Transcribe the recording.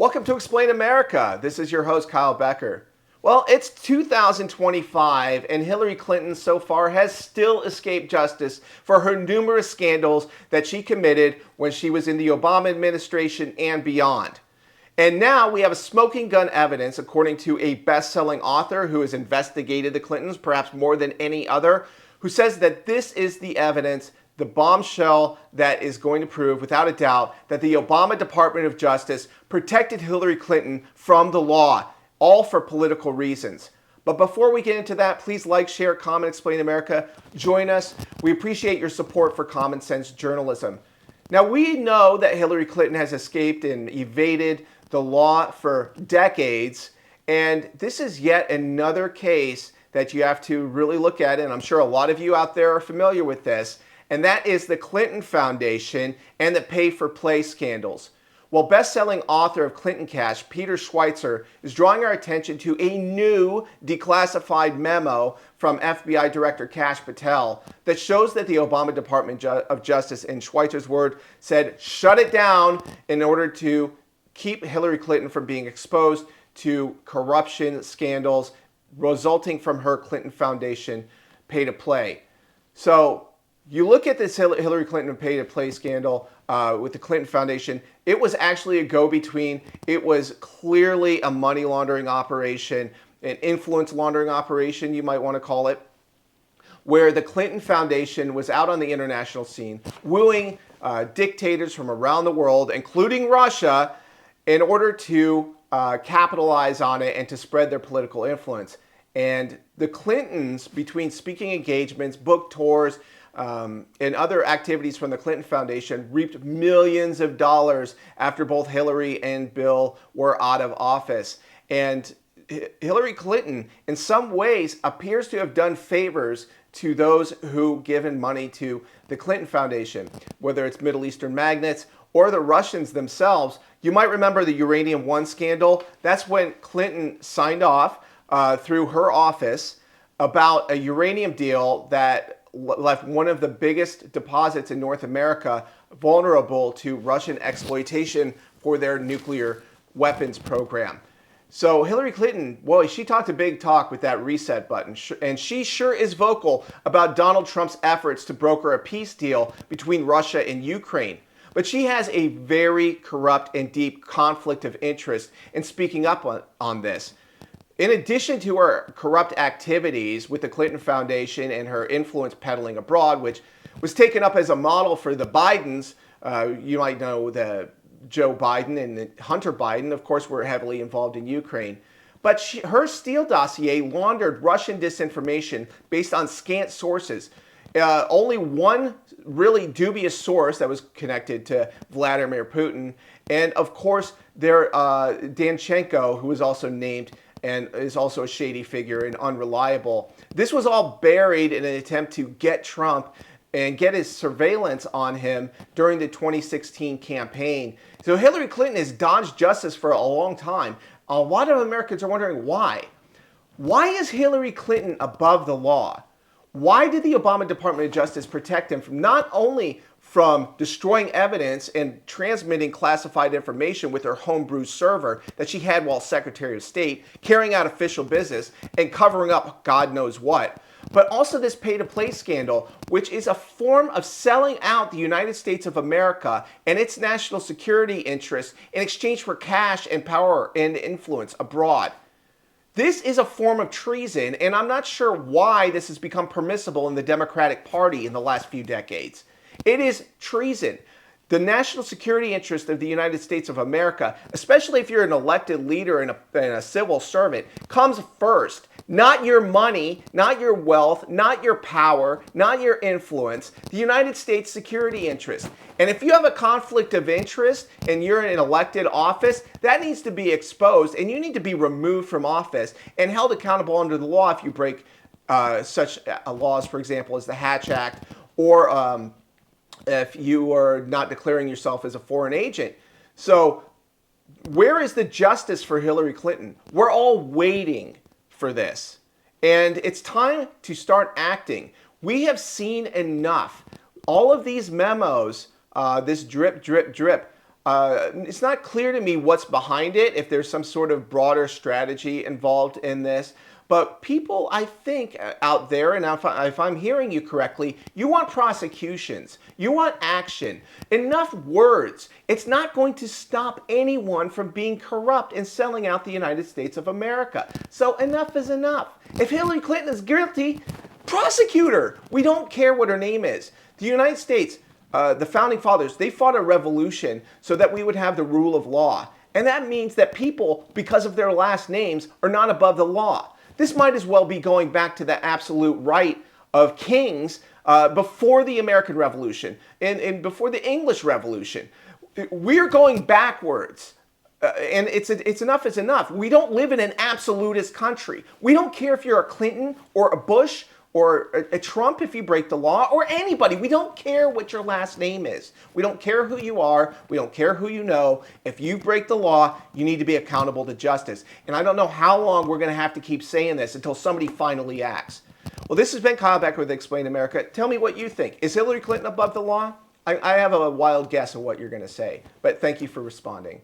Welcome to Explain America. This is your host, Kyle Becker. Well, it's 2025, and Hillary Clinton so far has still escaped justice for her numerous scandals that she committed when she was in the Obama administration and beyond. And now we have a smoking gun evidence, according to a best-selling author who has investigated the Clintons, perhaps more than any other, who says that this is the evidence, the bombshell that is going to prove, without a doubt, that the Obama Department of Justice protected Hillary Clinton from the law, all for political reasons. But before we get into that, please like, share, comment, Explain America. Join us. We appreciate your support for common sense journalism. Now, we know that Hillary Clinton has escaped and evaded the law for decades, and this is yet another case that you have to really look at, and I'm sure a lot of you out there are familiar with this, and that is the Clinton Foundation and the pay-for-play scandals. Well, best-selling author of Clinton Cash, Peter Schweizer, is drawing our attention to a new declassified memo from FBI Director Kash Patel that shows that the Obama Department of Justice, in Schweizer's word, said shut it down in order to keep Hillary Clinton from being exposed to corruption scandals resulting from her Clinton Foundation pay-to-play. So you look at this Hillary Clinton pay-to-play scandal with the Clinton Foundation, it was actually a go-between. It was clearly a money laundering operation, an influence laundering operation, you might want to call it, where the Clinton Foundation was out on the international scene, wooing dictators from around the world, including Russia, in order to capitalize on it and to spread their political influence. And the Clintons, between speaking engagements, book tours, and other activities from the Clinton Foundation, reaped millions of dollars after both Hillary and Bill were out of office. And Hillary Clinton, in some ways, appears to have done favors to those who given money to the Clinton Foundation, whether it's Middle Eastern magnates or the Russians themselves. You might remember the Uranium One scandal. That's when Clinton signed off through her office about a uranium deal that left one of the biggest deposits in North America vulnerable to Russian exploitation for their nuclear weapons program. So Hillary Clinton, well, she talked a big talk with that reset button, and she sure is vocal about Donald Trump's efforts to broker a peace deal between Russia and Ukraine. But she has a very corrupt and deep conflict of interest in speaking up on this. In addition to her corrupt activities with the Clinton Foundation and her influence peddling abroad, which was taken up as a model for the Bidens, you might know the Joe Biden and Hunter Biden, of course, were heavily involved in Ukraine. But her Steele dossier laundered Russian disinformation based on scant sources. Only one really dubious source that was connected to Vladimir Putin. And of course, Danchenko, who was also named and is also a shady figure and unreliable. This was all buried in an attempt to get Trump and get his surveillance on him during the 2016 campaign. So Hillary Clinton has dodged justice for a long time. A lot of Americans are wondering why. Why is Hillary Clinton above the law? Why did the Obama Department of Justice protect him from not only from destroying evidence and transmitting classified information with her homebrew server that she had while Secretary of State, carrying out official business and covering up God knows what, but also this pay-to-play scandal, which is a form of selling out the United States of America and its national security interests in exchange for cash and power and influence abroad. This is a form of treason, and I'm not sure why this has become permissible in the Democratic Party in the last few decades. It is treason. The national security interest of the United States of America, especially if you're an elected leader and a civil servant, comes first. Not your money, not your wealth, not your power, not your influence. The United States security interest. And if you have a conflict of interest and you're in an elected office, that needs to be exposed, and you need to be removed from office and held accountable under the law if you break such laws, for example, as the Hatch Act, or if you are not declaring yourself as a foreign agent. So where is the justice for Hillary Clinton? We're all waiting for this. And it's time to start acting. We have seen enough. All of these memos, this drip, drip, drip, It's not clear to me what's behind it, if there's some sort of broader strategy involved in this. But people, I think, out there, and if I'm hearing you correctly, you want prosecutions. You want action. Enough words. It's not going to stop anyone from being corrupt and selling out the United States of America. So enough is enough. If Hillary Clinton is guilty, prosecute her. We don't care what her name is. The United States, the founding fathers, they fought a revolution so that we would have the rule of law. And that means that people, because of their last names, are not above the law. This might as well be going back to the absolute right of kings before the American Revolution and before the English Revolution. We're going backwards. And it's enough is enough. We don't live in an absolutist country. We don't care if you're a Clinton or a Bush or a Trump if you break the law, or anybody. We don't care what your last name is. We don't care who you are. We don't care who you know. If you break the law, you need to be accountable to justice. And I don't know how long we're going to have to keep saying this until somebody finally acts. Well, this has been Kyle Becker with Explain America. Tell me what you think. Is Hillary Clinton above the law? I have a wild guess of what you're going to say, but thank you for responding.